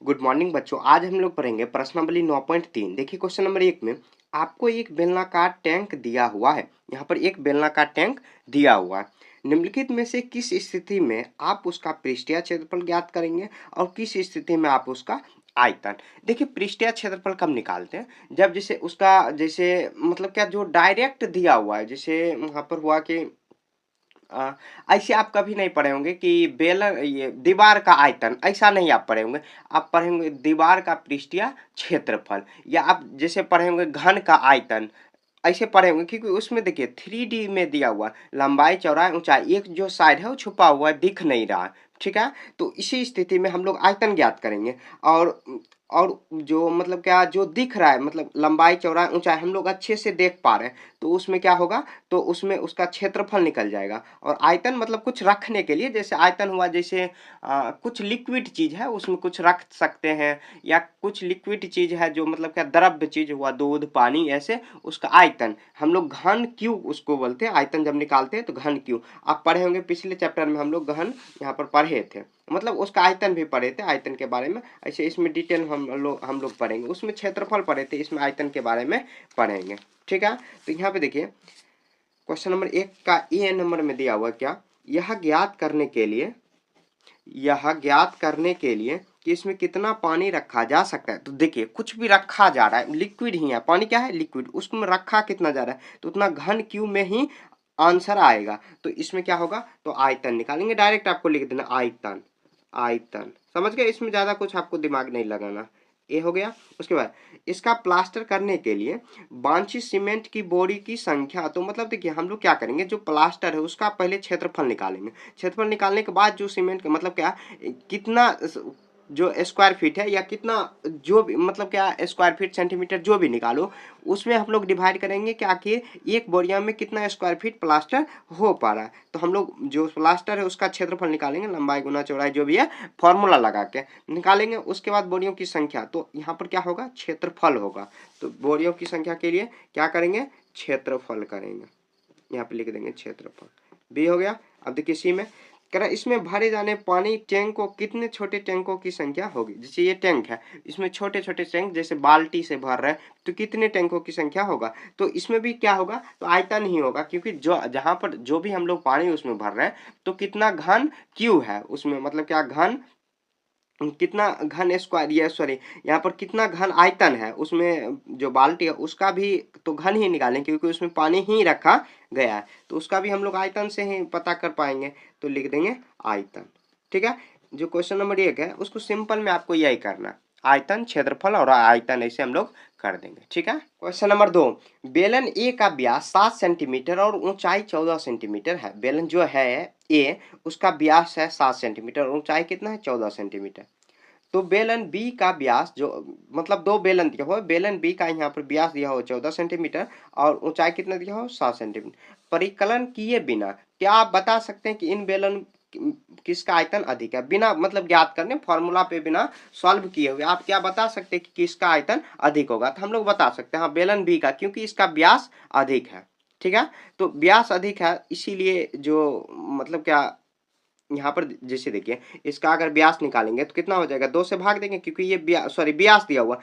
Good morning बच्चों। आज हम लोग पढ़ेंगे प्रश्नावली 9.3। देखिए क्वेश्चन नंबर 1 में आपको एक बेलनाकार टैंक दिया हुआ है। यहाँ पर एक बेलनाकार टैंक दिया हुआ है। निम्नलिखित में से किस स्थिति में आप उसका पृष्ठीय क्षेत्रफल ज्ञात करेंगे और किस स्थिति में आप उसका आयतन। देखिए पृष्ठीय क्षेत्रफल कब निकालते हैं, जब जैसे उसका जैसे मतलब क्या जो डायरेक्ट दिया हुआ है, जैसे वहां पर हुआ कि अ, ऐसे आप कभी नहीं पढ़े होंगे कि बेलन ये दीवार का आयतन, ऐसा नहीं आप पढ़े होंगे। आप पढ़े होंगे दीवार का पृष्ठीय क्षेत्रफल, या आप जैसे पढ़े होंगे घन का आयतन, ऐसे पढ़े होंगे। क्योंकि उसमें देखिए 3D में दिया हुआ लंबाई चौड़ाई ऊंचाई, एक जो साइड है वो छुपा हुआ है, दिख नहीं रहा, ठीक है। तो इसी स्थिति में हम लोग आयतन ज्ञात करेंगे। और और जो मतलब क्या जो दिख रहा है, मतलब लंबाई चौड़ाई ऊंचाई हम लोग अच्छे से देख पा रहे हैं, तो उसमें क्या होगा, तो उसमें उसका क्षेत्रफल निकल जाएगा। और आयतन मतलब कुछ रखने के लिए, जैसे आयतन हुआ जैसे कुछ लिक्विड चीज है उसमें कुछ रख सकते हैं, या कुछ लिक्विड चीज है जो मतलब क्या द्रव्य चीज हुआ, दूध पानी, ऐसे उसका आयतन हम लोग घन क्यू उसको बोलते हैं। आयतन जब निकालते हैं तो घन क्यू आप पढ़े होंगे, पिछले चैप्टर में हम लोग घन यहाँ पर पढ़े थे, मतलब उसका आयतन भी पढ़े थे, आयतन के बारे में। ऐसे इसमें डिटेल हम लोग पढ़ेंगे। उसमें क्षेत्रफल पढ़े थे, इसमें आयतन के बारे में पढ़ेंगे, ठीक है। तो यहाँ पे देखिए क्वेश्चन नंबर 1 का ए नंबर में दिया हुआ क्या, यह ज्ञात करने के लिए कि इसमें कितना पानी रखा जा सकता है। तो देखिए कुछ भी रखा जा रहा है, लिक्विड ही है, पानी क्या है, लिक्विड, उसमें रखा कितना जा रहा है, तो उतना घन क्यू में ही आंसर आएगा। तो इसमें क्या होगा, तो आयतन निकालेंगे, डायरेक्ट आपको लिख देना आयतन। आयतन समझ गए, इसमें ज्यादा कुछ आपको दिमाग नहीं लगाना। ये हो गया। उसके बाद इसका प्लास्टर करने के लिए वांछित सीमेंट की बोरी की संख्या। तो मतलब देखिए हम लोग क्या करेंगे, जो प्लास्टर है उसका पहले क्षेत्रफल निकालेंगे। क्षेत्रफल निकालने के बाद जो सीमेंट का मतलब क्या कितना जो स्क्वायर फीट है, या कितना जो भी मतलब क्या स्क्वायर फीट सेंटीमीटर जो भी निकालो, उसमें हम लोग डिवाइड करेंगे कि आखिर एक बोरिया में कितना स्क्वायर फीट प्लास्टर हो पा रहा है। तो हम लोग जो प्लास्टर है उसका क्षेत्रफल निकालेंगे, लंबाई गुना चौड़ाई जो भी है फॉर्मूला लगा के निकालेंगे। उसके बाद बोरियों की संख्या, तो यहाँ पर क्या होगा, क्षेत्रफल होगा। तो बोरियों की संख्या के लिए क्या करेंगे, क्षेत्रफल करेंगे, यहाँ पे लिख देंगे क्षेत्रफल। बी हो गया। अब देखिए सी में कह रहा है इसमें भरे जाने पानी टैंक को कितने छोटे टैंकों की संख्या होगी। जैसे ये टैंक है, इसमें छोटे छोटे टैंक जैसे बाल्टी से भर रहे हैं, तो कितने टैंकों की संख्या होगा। तो इसमें भी क्या होगा, तो आयतन ही होगा, क्योंकि जो जहां पर जो भी हम लोग पानी उसमें भर रहे हैं, तो कितना घन क्यू है उसमें, मतलब क्या घन, कितना घन स्क्वायर, ये सॉरी यहाँ पर कितना घन आयतन है उसमें, जो बाल्टी है उसका भी तो घन ही निकालें, क्योंकि उसमें पानी ही रखा गया है, तो उसका भी हम लोग आयतन से ही पता कर पाएंगे। तो लिख देंगे आयतन, ठीक है। जो क्वेश्चन नंबर 1 है उसको सिंपल में आपको यही करना, आयतन, क्षेत्रफल और आयतन, ऐसे हम लोग कर देंगे, ठीक है। क्वेश्चन नंबर 2, बेलन ए का व्यास 7 सेंटीमीटर और ऊंचाई 14 सेंटीमीटर है। बेलन जो है ए, उसका व्यास है 7 सेंटीमीटर और ऊंचाई कितना है, 14 सेंटीमीटर। तो बेलन बी का व्यास जो मतलब दो बेलन दिया हुआ है, बेलन बी का यहाँ पर व्यास दिया हो 14 सेंटीमीटर और ऊंचाई कितना दिया हो 7 सेंटीमीटर। परिकलन किए बिना क्या आप बता सकते हैं कि इन बेलन किसका आयतन अधिक है। बिना मतलब ज्ञात करने, फॉर्मूला पे बिना सॉल्व किए हुए आप क्या बता सकते हैं कि किसका आयतन अधिक होगा। तो हम लोग बता सकते हैं हाँ बेलन बी का, क्योंकि इसका व्यास अधिक है, ठीक है। तो व्यास अधिक है इसीलिए जो मतलब क्या यहाँ पर जैसे देखिए इसका अगर व्यास निकालेंगे तो कितना हो जाएगा, 2 से भाग देंगे, क्योंकि ये व्यास दिया हुआ।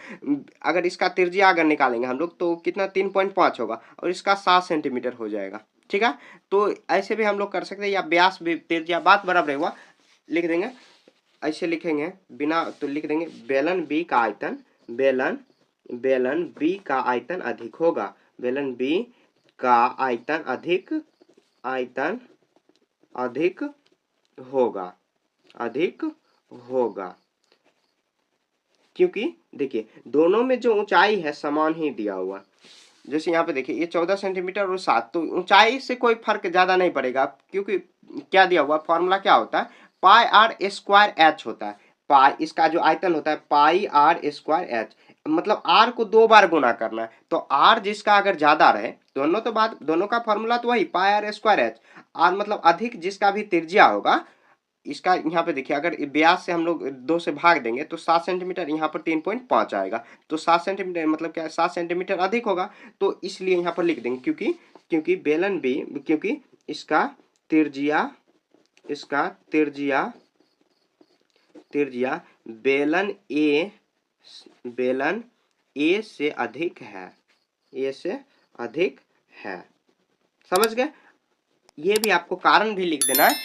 अगर इसका त्रिज्या अगर निकालेंगे हम लोग तो कितना 3.5 होगा, और इसका 7 सेंटीमीटर हो जाएगा, ठीक है। तो ऐसे भी हम लोग कर सकते हैं, या व्यास भी त्रिज्या बात बराबर हुआ, लिख देंगे, ऐसे लिखेंगे बिना, तो लिख देंगे बेलन बी का आयतन, बेलन बी का आयतन अधिक होगा, बेलन बी का आयतन अधिक होगा, अधिक होगा, क्योंकि देखिए दोनों में जो ऊंचाई है समान ही दिया हुआ। जैसे यहाँ पे देखिए ये 14 सेंटीमीटर और 7, तो ऊंचाई से कोई फर्क ज्यादा नहीं पड़ेगा, क्योंकि क्या दिया हुआ, फॉर्मूला क्या होता है, पाई आर स्क्वायर एच होता है। पाई इसका जो आयतन होता है पाई आर स्क्वायर एच, मतलब आर को 2 बार गुना करना है। तो आर जिसका अगर ज्यादा रहे, दोनों तो बात, दोनों का फॉर्मूला तो वही पाई आर स्क्वायर एच, आर मतलब अधिक जिसका भी त्रिज्या होगा। इसका यहाँ पे देखिए अगर व्यास से हम लोग 2 से भाग देंगे तो 7 सेंटीमीटर, यहाँ पर 3.5 आएगा। तो 7 सेंटीमीटर मतलब क्या है, 7 सेंटीमीटर अधिक होगा, तो इसलिए यहाँ पर लिख देंगे, क्योंकि बेलन बी, क्योंकि इसका त्रिज्या त्रिज्या बेलन ए से अधिक है, ए से अधिक है। समझ गए? ये भी आपको कारण भी लिख देना है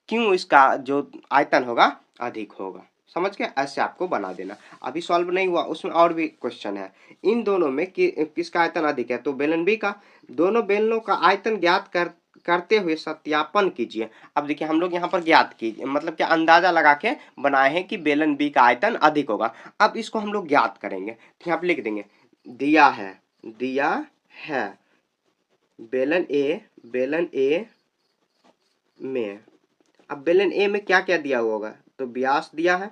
क्यों इसका जो आयतन होगा अधिक होगा। समझ गए? ऐसे आपको बना देना। अभी सॉल्व नहीं हुआ, उसमें और भी क्वेश्चन है। इन दोनों में किसका आयतन अधिक है? तो बेलन बी का। दोनों बेलनों का आयतन ज्ञात करते हुए सत्यापन कीजिए। अब देखिए हम लोग यहाँ पर ज्ञात कीजिए मतलब क्या अंदाजा लगा के बनाए हैं कि बेलन बी का आयतन अधिक होगा। अब इसको हम लोग ज्ञात करेंगे, तो यहाँ पे लिख देंगे दिया है बेलन ए में। अब बेलन ए में क्या क्या दिया हुआ होगा? तो व्यास दिया है,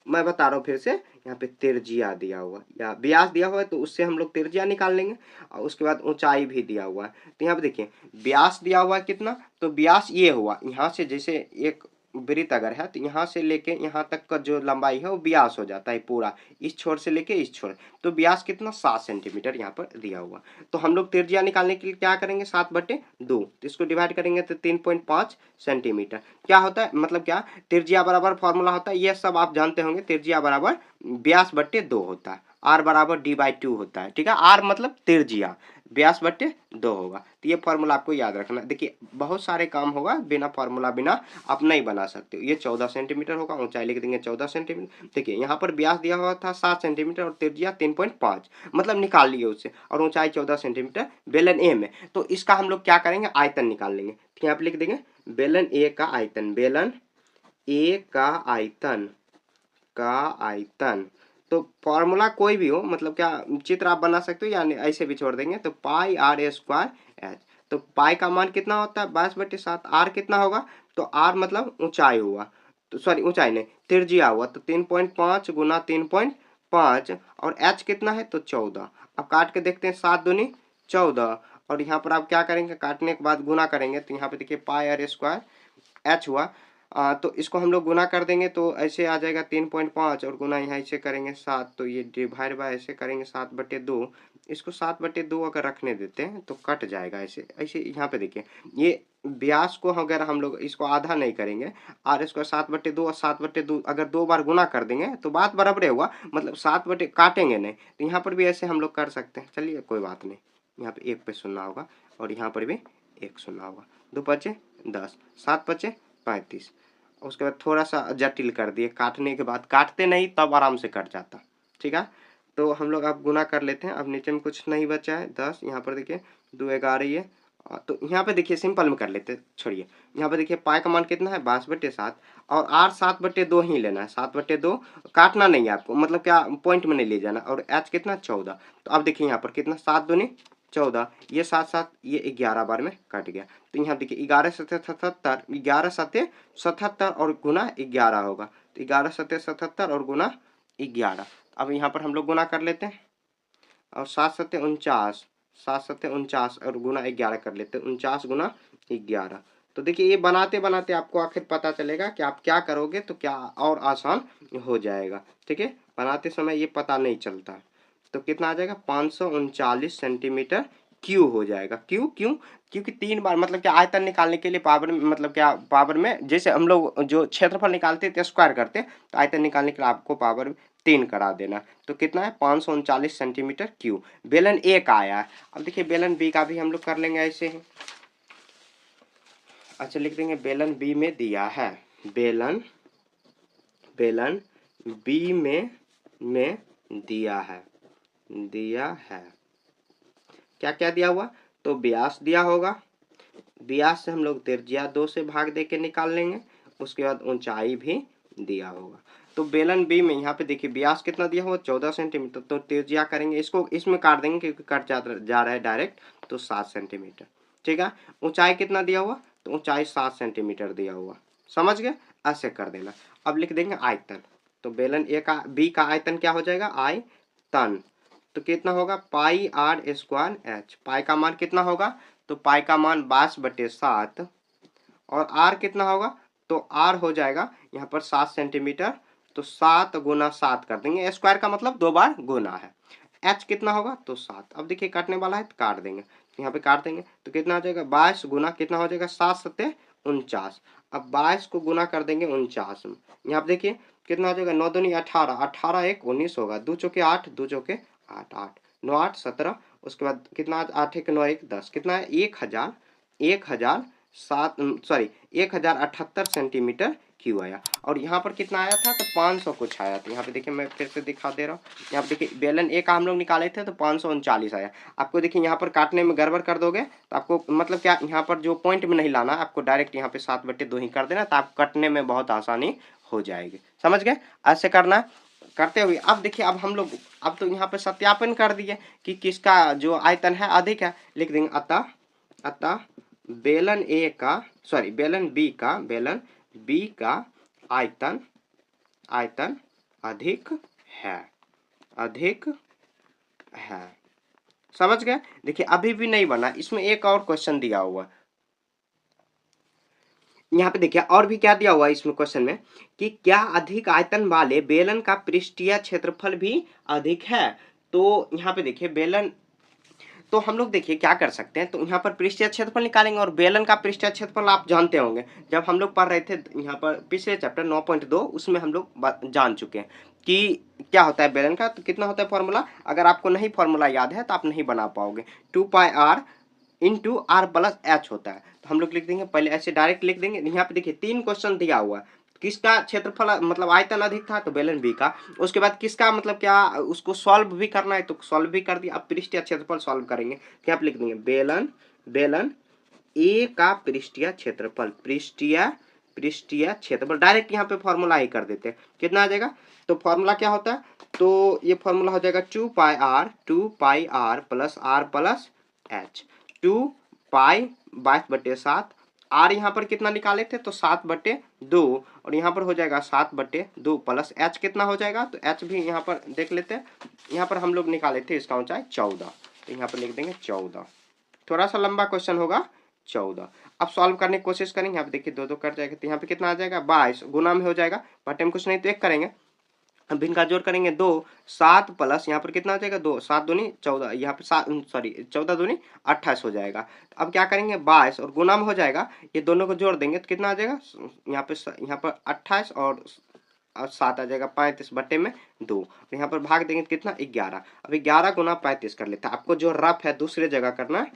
मैं बता रहा हूँ फिर से, यहाँ पे त्रिज्या दिया हुआ या व्यास दिया हुआ है तो उससे हम लोग त्रिज्या निकाल लेंगे। और उसके बाद ऊंचाई भी दिया हुआ है। तो यहाँ पे देखिए व्यास दिया हुआ है कितना, तो व्यास ये हुआ यहाँ से, जैसे एक वृत्त अगर है तो यहाँ से लेके यहाँ तक का जो लंबाई है वो व्यास हो जाता है पूरा, इस छोर से लेके इस छोर। तो व्यास कितना 7 सेंटीमीटर यहाँ पर दिया हुआ। तो हम लोग त्रिज्या निकालने के लिए क्या करेंगे 7/2, तो इसको डिवाइड करेंगे तो 3.5 सेंटीमीटर क्या होता है, मतलब क्या त्रिज्या बराबर फॉर्मूला होता है, ये सब आप जानते होंगे। त्रिज्या बराबर व्यास/2 होता है, आर बराबर d/2 होता है। ठीक है, आर मतलब त्रिज्या, व्यास/2 होगा। तो ये फॉर्मूला आपको याद रखना। देखिए बहुत सारे काम होगा बिना फॉर्मूला बिना आप नहीं बना सकते। ये 14 सेंटीमीटर होगा, ऊंचाई लिख देंगे 14 सेंटीमीटर। देखिए यहाँ पर व्यास दिया हुआ था 7 सेंटीमीटर और त्रिज्या 3.5, मतलब निकाल लिए उससे, और ऊंचाई 14 सेंटीमीटर बेलन ए में। तो इसका हम लोग क्या करेंगे आयतन निकाल लेंगे। तो यहाँ पे लिख देंगे बेलन ए का आयतन, बेलन ए का आयतन। तो फॉर्मूला कोई भी हो, मतलब क्या चित्र आप बना सकते हो या ऐसे भी छोड़ देंगे। तो पाई आर ए स्क्वायर एच। तो पाई का मान कितना होता है 22/7। आर कितना होगा, तो आर मतलब ऊंचाई हुआ, तो सॉरी ऊंचाई नहीं त्रिज्या हुआ, तो 3.5 गुना 3.5, और एच कितना है तो 14। अब काट के देखते हैं 7 दूनी 14, और यहाँ पर आप क्या करेंगे काटने के बाद गुना करेंगे। तो यहाँ पे देखिए पाई आर स्क्वायर एच हुआ। तो इसको हम लोग गुना कर देंगे तो ऐसे आ जाएगा 3.5, और गुना यहाँ ऐसे करेंगे 7, तो ये डिवाइड बाय ऐसे करेंगे 7/2। इसको 7/2 अगर रखने देते हैं तो कट जाएगा ऐसे ऐसे। यहाँ पे देखिए ये व्यास को अगर हम लोग इसको आधा नहीं करेंगे, आर इसको 7/2 और 7/2 अगर 2 बार गुना कर देंगे तो बात बराबर हुआ, मतलब 7/, काटेंगे नहीं। तो यहाँ पर भी ऐसे हम लोग कर सकते हैं। चलिए कोई बात नहीं, यहाँ पे 1 पे सुनना होगा और यहाँ पर भी 1 सुनना होगा। 2×5 = 10, 7×5 = 35। उसके बाद थोड़ा सा जटिल कर दिए, काटने के बाद, काटते नहीं तब आराम से कट जाता। ठीक है, तो हम लोग अब गुना कर लेते हैं। अब नीचे में कुछ नहीं बचा है 10, यहाँ पर देखिए 2 11 ये। तो यहाँ पे देखिए सिंपल में कर लेते हैं, छोड़िए। यहाँ पे देखिए पाई का मान कितना है 22/7, और आर 7/2 ही लेना है, 7/2 काटना नहीं है आपको, मतलब क्या पॉइंट में नहीं ले जाना। और एच कितना 14। तो अब देखिए यहाँ पर कितना 7 दूनी 14, ये 7 7 ये 11 बार में कट गया। तो यहाँ देखिए 11 7 77, 11 7 77 और गुना 11 होगा। तो 11 7 77 और गुना 11। अब यहाँ पर हम लोग गुना कर लेते हैं, और 7 7 49, 7 7 49 और गुना 11 कर लेते हैं, 49 गुना 11। तो देखिए ये बनाते बनाते आपको आखिर पता चलेगा कि आप क्या करोगे तो क्या और आसान हो जाएगा। ठीक है, बनाते समय ये पता नहीं चलता। तो कितना आ जाएगा 539 सेंटीमीटर क्यू हो जाएगा। क्यों क्यों क्योंकि 3 बार, मतलब क्या आयतन निकालने के लिए पावर में, मतलब क्या पावर में, जैसे हम लोग जो क्षेत्रफल निकालते थे स्क्वायर करते, तो आयतन निकालने के लिए आपको पावर 3 करा देना। तो कितना है 539 सेंटीमीटर क्यू बेलन ए का आया है। अब देखिए बेलन बी का भी हम लोग कर लेंगे ऐसे ही। अच्छा लिख देंगे बेलन बी में दिया है, बेलन बी में दिया है क्या क्या दिया हुआ, तो व्यास दिया होगा, व्यास से हम लोग त्रिज्या 2 से भाग दे के निकाल लेंगे। उसके बाद ऊंचाई भी दिया होगा। तो बेलन बी में यहाँ पे देखिए व्यास कितना दिया हुआ 14 सेंटीमीटर, तो त्रिज्या करेंगे इसको इसमें काट देंगे क्योंकि कट जा रहा है डायरेक्ट, तो 7 सेंटीमीटर। ठीक है, ऊंचाई कितना दिया हुआ, तो ऊंचाई 7 सेंटीमीटर दिया हुआ। समझ गए, ऐसे कर देना। अब लिख देंगे आयतन। तो बेलन ए का बी का आयतन क्या हो जाएगा आयतन, तो कितना होगा पाई आर स्क्वायर एच। पाई का मान कितना होगा, तो पाई का मान 22/7, और आर कितना होगा, तो आर हो जाएगा यहाँ पर 7 सेंटीमीटर। तो 7 गुना 7 कर देंगे, स्क्वायर का मतलब 2 बार गुना है। एच कितना होगा, तो 7। अब देखिए काटने वाला है तो काट देंगे, तो यहाँ पे काट देंगे तो कितना हो जाएगा 22 गुना कितना हो जाएगा 7 7 49। अब 22 को गुना कर देंगे 49 में। यहाँ पे देखिए कितना हो जाएगा, 9 दूनी 18, 18 एक 19 होगा, 2 चौके 8, 2 चौके 8, 8 9 8 17, उसके बाद कितना 8 एक 9 1 10, कितना है 1078 सेंटीमीटर क्यू आया। और यहाँ पर कितना आया था, तो 500 कुछ आया। तो यहाँ पे देखिए मैं फिर से दिखा दे रहा हूँ, यहाँ पे देखिए बेलन ए का हम लोग निकाले थे तो 539 आया। आपको देखिए यहाँ पर काटने में गड़बड़ कर दोगे तो आपको मतलब क्या, यहाँ पर जो पॉइंट में नहीं लाना, आपको डायरेक्ट यहाँ पे 7/2 ही कर देना, तो आप कटने में बहुत आसानी हो जाएगी। समझ गए, ऐसे करना है। करते हुए अब देखिए, अब हम लोग अब तो यहाँ पे सत्यापन कर दिए कि किसका जो आयतन है अधिक है। लिख देंगे अतः अतः बेलन ए का बेलन बी का आयतन आयतन अधिक है, अधिक है। समझ गए। देखिए अभी भी नहीं बना, इसमें एक और क्वेश्चन दिया हुआ है। यहाँ पे देखिए और भी क्या दिया हुआ है इसमें क्वेश्चन में, कि क्या अधिक आयतन वाले बेलन का पृष्ठीय क्षेत्रफल भी अधिक है। तो यहाँ पे देखिए बेलन, तो हम लोग देखिए क्या कर सकते हैं, तो यहाँ पर पृष्ठीय क्षेत्रफल निकालेंगे। और बेलन का पृष्ठीय क्षेत्रफल आप जानते होंगे, जब हम लोग पढ़ रहे थे यहाँ पर पिछले चैप्टर 9.2 उसमें हम लोग जान चुके हैं कि क्या होता है बेलन का। तो कितना होता है फॉर्मूला, अगर आपको नहीं फॉर्मूला याद है तो आप नहीं बना पाओगे। 2πr into are plus H होता है। तो हम लोग लिख देंगे, पहले ऐसे डायरेक्ट लिख देंगे। यहाँ पे देखिए 3 क्वेश्चन दिया हुआ है, किसका क्षेत्रफल मतलब आयतन अधिक था, तो बेलन बी का। उसके बाद किसका मतलब क्या, उसको सॉल्व भी करना है तो सॉल्व भी कर दिया। अब पृष्ठीय क्षेत्रफल सॉल्व करेंगे, क्या आप लिख देंगे बेलन ए का पृष्ठीय क्षेत्रफल, पृष्ठीय क्षेत्रफल डायरेक्ट यहाँ पे फॉर्मूला ही कर देते हैं। कितना आ जाएगा, तो फॉर्मूला क्या होता है, तो ये फॉर्मूला हो जाएगा 2πr plus R plus H. 2π 22/7, R यहाँ पर कितना निकाले थे, तो 7/2, और यहाँ पर हो जाएगा 7/2 प्लस एच कितना हो जाएगा, तो एच भी यहाँ पर देख लेते हैं। यहाँ पर हम लोग निकाले थे इसका ऊंचाई 14, तो यहाँ पर लिख देंगे 14। थोड़ा सा लंबा क्वेश्चन होगा 14। अब सॉल्व करने की कोशिश करेंगे। यहाँ पे देखिए 2 2 कट जाएगा, तो यहाँ पे कितना आ जाएगा 22, गुना में हो जाएगा, बटे में कुछ नहीं तो एक करेंगे। अब इनका जोड़ करेंगे 2, 7 प्लस यहाँ पर कितना हो जाएगा 2, 7 दूनी 14, यहाँ पे 14 दूनी 28 हो जाएगा। अब क्या करेंगे 22 और गुना में हो जाएगा, ये दोनों को जोड़ देंगे तो कितना आ जाएगा, यहाँ पर 28 और 7 आ जाएगा 35 बटे में 2, यहाँ पर भाग देंगे तो कितना 11। अब 11 गुना 35 कर लेते हैं। आपको जो रफ है दूसरे जगह करना है,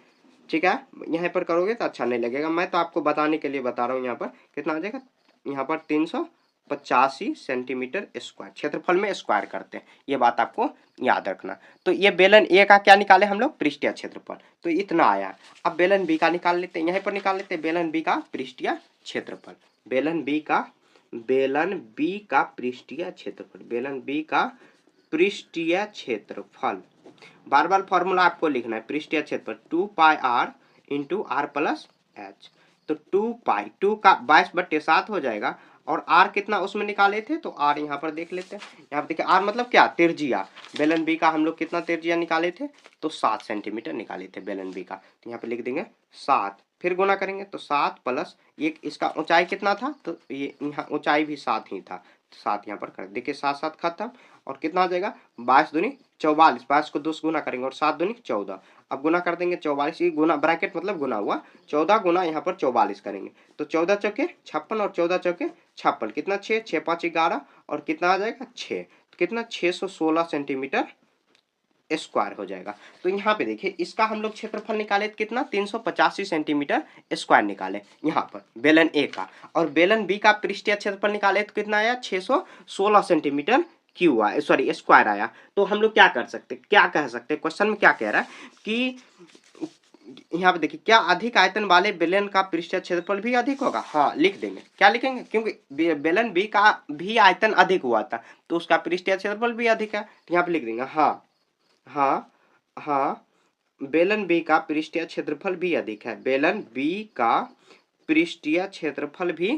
ठीक है, यहाँ पर करोगे तो अच्छा नहीं लगेगा, मैं तो आपको बताने के लिए बता रहा हूँ। यहाँ पर कितना आ जाएगा, यहाँ पर 385 सेंटीमीटर स्क्वायर, क्षेत्रफल में स्क्वायर करते हैं, ये बात आपको याद रखना। तो ये बेलन ए का क्या निकाले हम लोग, पृष्ठीय क्षेत्रफल, तो इतना आया। अब बेलन बी का निकाल लेते हैं, यहीं पर निकाल लेते हैं बेलन बी का पृष्ठीय क्षेत्रफल। बेलन बी का पृष्ठीय क्षेत्रफल, बेलन बी का पृष्ठीय क्षेत्रफल। बार बार फॉर्मूला आपको लिखना है, पृष्ठीय क्षेत्रफल 2πr into are plus H. तो 2 का 22/7 हो जाएगा, और आर कितना उसमें निकाले थे, तो आर यहाँ पर देख लेते हैं। यहाँ पर देखिए आर मतलब क्या, तिरजिया। बेलन बी का हम लोग कितना तिरजिया निकाले थे, तो 7 सेंटीमीटर निकाले थे बेलन बी का। तो यहाँ पे लिख देंगे 7, फिर गुना करेंगे तो 7 प्लस ये, इसका ऊंचाई कितना था, तो ये यहाँ ऊंचाई भी 7 ही था, 7 यहाँ पर कर देखिए 7 7 खत्म, और कितना आ जाएगा 22 दूनी 44, 22 को 2 से गुना करेंगे और 7 दूनी 14। अब गुना कर देंगे 44, ये गुना ब्रैकेट मतलब गुना हुआ, 14 गुना यहाँ पर 44 करेंगे तो 14 चौके 56 और 14 चौके 56, कितना 6 6 5 11, और कितना आ जाएगा 6, कितना 616 सेंटीमीटर स्क्वायर हो जाएगा। तो यहाँ पे देखिए इसका हम लोग क्षेत्रफल निकाले तो कितना 385 सेंटीमीटर स्क्वायर निकाले यहाँ पर बेलन ए का, और बेलन बी का पृष्ठीय क्षेत्रफल निकाले तो कितना आया 616 सेंटीमीटर क्यू आया, सॉरी स्क्वायर आया। तो हम लोग क्या कर सकते, क्या कह सकते, क्वेश्चन में क्या कह रहा है कि यहाँ पे देखिए क्या अधिक आयतन वाले बेलन का पृष्ठीय क्षेत्रफल भी अधिक होगा। हाँ लिख देंगे, क्या लिखेंगे, क्योंकि बेलन बी का भी आयतन अधिक हुआ था तो उसका पृष्ठीय क्षेत्रफल भी अधिक है। यहाँ पे लिख देंगे हाँ बेलन बी का पृष्ठीय क्षेत्रफल भी अधिक है, बेलन बी का पृष्ठीय क्षेत्रफल भी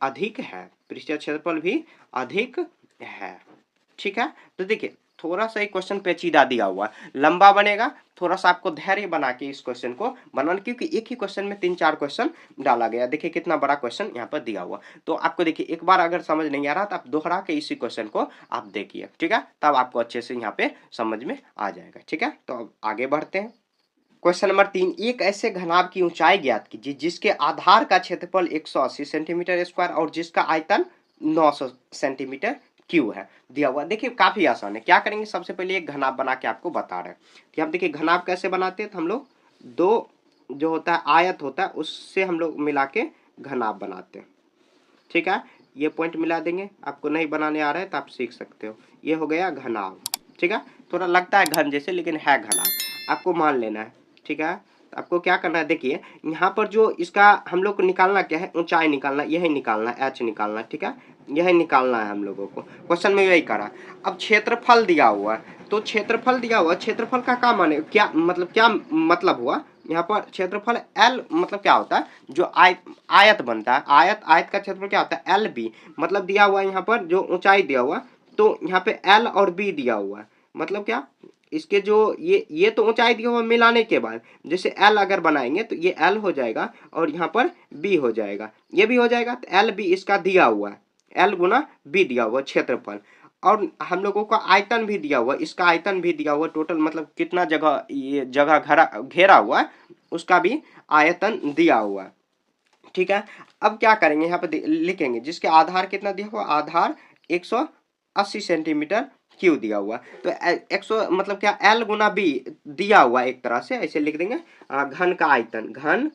अधिक है, पृष्ठीय क्षेत्रफल भी अधिक है। ठीक है, तो देखिए थोड़ा सा एक क्वेश्चन पेचीदा दिया हुआ है, लंबा बनेगा, थोड़ा सा आपको धैर्य बना के इस क्वेश्चन को बनाना, क्योंकि एक ही क्वेश्चन में 3-4 क्वेश्चन डाला गया। देखिए कितना बड़ा क्वेश्चन यहाँ पर दिया हुआ, तो आपको देखिए एक बार अगर समझ नहीं आ रहा तो आप दोहरा के इसी क्वेश्चन को आप देखिए, ठीक है, तब आपको अच्छे से यहाँ पे समझ में आ जाएगा। ठीक है, तो अब आगे बढ़ते हैं। क्वेश्चन नंबर 3, एक ऐसे घनाभ की ऊंचाई ज्ञात कीजिए जिसके आधार का क्षेत्रफल 180 सेंटीमीटर स्क्वायर और जिसका आयतन 900 सेंटीमीटर क्यू है, दिया हुआ। देखिए काफी आसान है। क्या करेंगे, सबसे पहले एक घनाभ बना के आपको बता रहे हैं कि हम देखिए घनाभ कैसे बनाते हैं। तो हम लोग दो जो होता है आयत होता है उससे हम लोग मिला के घनाभ बनाते हैं। ठीक है, ये पॉइंट मिला देंगे। आपको नहीं बनाने आ रहा है तो आप सीख सकते हो। ये हो गया घनाभ। ठीक है, थोड़ा लगता है घन जैसे लेकिन है घनाभ, आपको मान लेना है। ठीक है, तो आपको क्या करना है, देखिए यहाँ पर जो इसका हम लोग को निकालना क्या है, ऊंचाई निकालना, यही निकालना है, एच निकालना है। ठीक है, यही निकालना है हम लोगों को। क्वेश्चन में यही करा। अब क्षेत्रफल दिया हुआ है, तो क्षेत्रफल दिया हुआ, क्षेत्रफल का क्या माने, क्या मतलब, क्या मतलब हुआ यहाँ पर क्षेत्रफल एल मतलब क्या होता है, जो आयत बनता है, आयत का क्षेत्रफल क्या होता है, एल बी। मतलब दिया हुआ है यहाँ पर जो ऊंचाई दिया हुआ, तो यहाँ पे एल और बी दिया हुआ है। मतलब क्या, इसके जो ये तो ऊंचाई दिया हुआ मिलाने के बाद जैसे एल अगर बनाएंगे तो ये एल हो जाएगा और यहाँ पर बी हो जाएगा, ये भी हो जाएगा। तो एल बी इसका दिया हुआ है, एल गुना बी दिया हुआ क्षेत्रफल, और हम लोगों का आयतन भी दिया हुआ, इसका आयतन भी दिया हुआ, टोटल मतलब कितना जगह ये जगह घेरा हुआ है उसका भी आयतन दिया हुआ है। ठीक है, अब क्या करेंगे, यहाँ पे लिखेंगे जिसके आधार कितना दिया हुआ, आधार 180 सेंटीमीटर क्यू दिया हुआ। तो 100 मतलब क्या, एल गुना बी दिया हुआ, एक तरह से ऐसे लिख देंगे। घन का आयतन, घन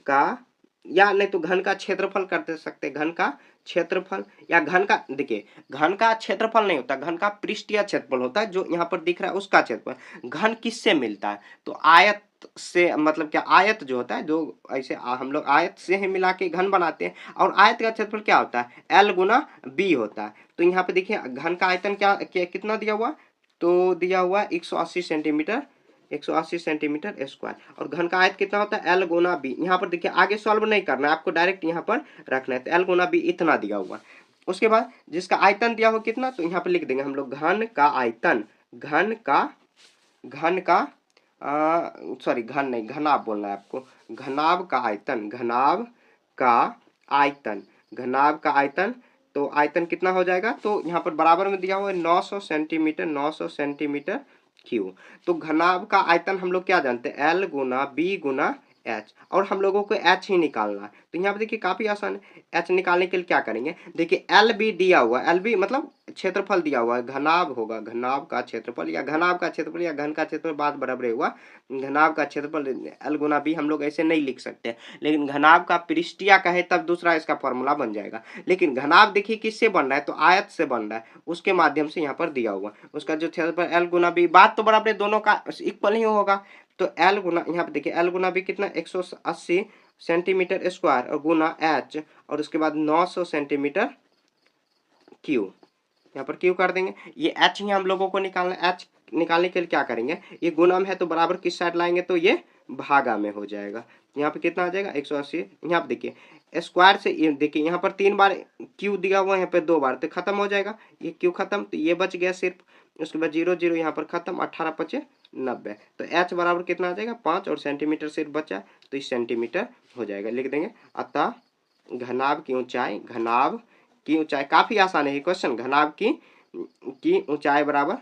का, या नहीं तो घन का क्षेत्रफल कर सकते, घन का क्षेत्रफल, या घन का, देखिए घन का क्षेत्रफल नहीं होता, घन का पृष्ठीय क्षेत्रफल होता है, जो यहाँ पर दिख रहा है उसका क्षेत्रफल। घन किससे मिलता है, तो आयत से, मतलब क्या, आयत जो होता है, जो ऐसे हम लोग आयत से ही मिला के घन बनाते हैं, और आयत का क्षेत्रफल क्या होता है, एल गुना बी होता है। तो यहाँ पे देखिए घन का आयतन क्या कितना दिया हुआ, तो दिया हुआ 180 सेंटीमीटर, 180 सेंटीमीटर स्क्वायर, और घन का आयत कितना होता है, एल गुना बी। यहाँ पर देखिए आगे सॉल्व नहीं करना है आपको, डायरेक्ट यहाँ पर रखना है। तो एल गुना बी इतना दिया हुआ। उसके बाद जिसका आयतन दिया हो कितना, तो यहाँ पर लिख देंगे हम लोग घन का आयतन, घन का सॉरी घन नहीं, घनाभ बोलना है आपको, घनाभ का आयतन, घनाभ का आयतन, घनाभ का आयतन। तो आयतन कितना हो जाएगा, तो यहाँ पर बराबर में दिया हुआ है 900 सेंटीमीटर, 900 सेंटीमीटर क्यू। तो घनाभ का आयतन हम लोग क्या जानते हैं, एल गुना बी गुना एच, और हम लोगों को एच ही निकालना है। तो यहाँ पे देखिए काफी आसान है। एच निकालने के लिए क्या करेंगे, देखिए एल बी दिया हुआ, एल बी मतलब क्षेत्रफल दिया हुआ है, घनाभ होगा, घनाभ का क्षेत्रफल, या घनाभ का क्षेत्रफल या घन का क्षेत्रफल, बात बराबर हुआ। घनाभ का क्षेत्रफल एल गुना बी हम लोग ऐसे नहीं लिख सकते, लेकिन घनाभ का पृष्ठीय कहे तब दूसरा इसका फॉर्मूला बन जाएगा। लेकिन घनाभ देखिए किससे बन रहा है, तो आयत से बन रहा है, उसके माध्यम से यहाँ पर दिया हुआ, उसका जो क्षेत्रफल एल गुना बी, बात तो बराबर दोनों का इक्वल ही होगा। तो एल गुना, यहाँ पे देखिए एल गुना बी कितना, 180 सेंटीमीटर स्क्वायर, और गुना एच, और उसके बाद 900 सेंटीमीटर क्यू, यहाँ पर क्यू कर देंगे। ये एच ही हम लोगों को निकालना है। एच निकालने के लिए क्या करेंगे, ये गुणम है तो बराबर किस साइड लाएंगे, तो ये भागा में हो जाएगा। यहाँ पे कितना आ जाएगा, 180। यहाँ पे देखिए स्क्वायर से, ये देखिए यहाँ पर 3 बार क्यू दिया हुआ है, यहाँ पे 2 बार, तो खत्म हो जाएगा ये क्यू खत्म, तो ये बच गया सिर्फ। उसके बाद 0 0 यहाँ पर खत्म, 18 5 90। तो एच बराबर कितना आ जाएगा, 5, और सेंटीमीटर सिर्फ बचा, तो इस सेंटीमीटर हो जाएगा, लिख देंगे। अतः घनाभ की ऊंचाई, घनाभ की ऊंचाई, काफी आसान है ये क्वेश्चन, घनाभ की ऊंचाई बराबर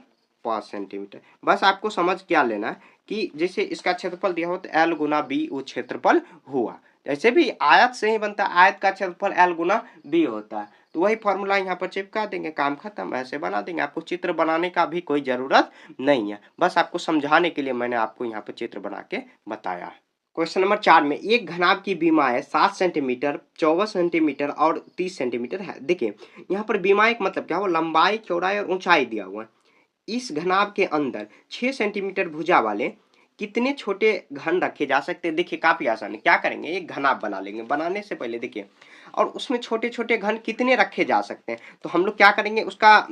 5 सेंटीमीटर। बस आपको समझ क्या लेना है कि जैसे इसका क्षेत्रफल दिया हो तो एल गुना बी वो क्षेत्रफल हुआ, जैसे भी आयत से ही बनता है, आयत का क्षेत्रफल एल गुना बी होता है। तो वही फॉर्मूला यहाँ पर चिपका देंगे, काम खत्म, ऐसे बना देंगे। आपको चित्र बनाने का भी कोई जरूरत नहीं है, बस आपको समझाने के लिए मैंने आपको यहाँ पर चित्र बना के बताया। क्वेश्चन नंबर 4 में एक घनाभ की बीमाएं 7 सेंटीमीटर, 24 सेंटीमीटर और 30 सेंटीमीटर है। देखिए यहाँ पर बीमाएं का मतलब क्या हुआ, लंबाई, चौड़ाई और ऊंचाई दिया हुआ है। इस घनाभ के अंदर 6 सेंटीमीटर भुजा वाले कितने छोटे घन रखे जा सकते हैं। देखिए काफी आसान है। क्या करेंगे, एक घनाभ बना लेंगे, बनाने से पहले देखिए, और उसमें छोटे छोटे घन कितने रखे जा सकते हैं। तो हम लोग क्या करेंगे, उसका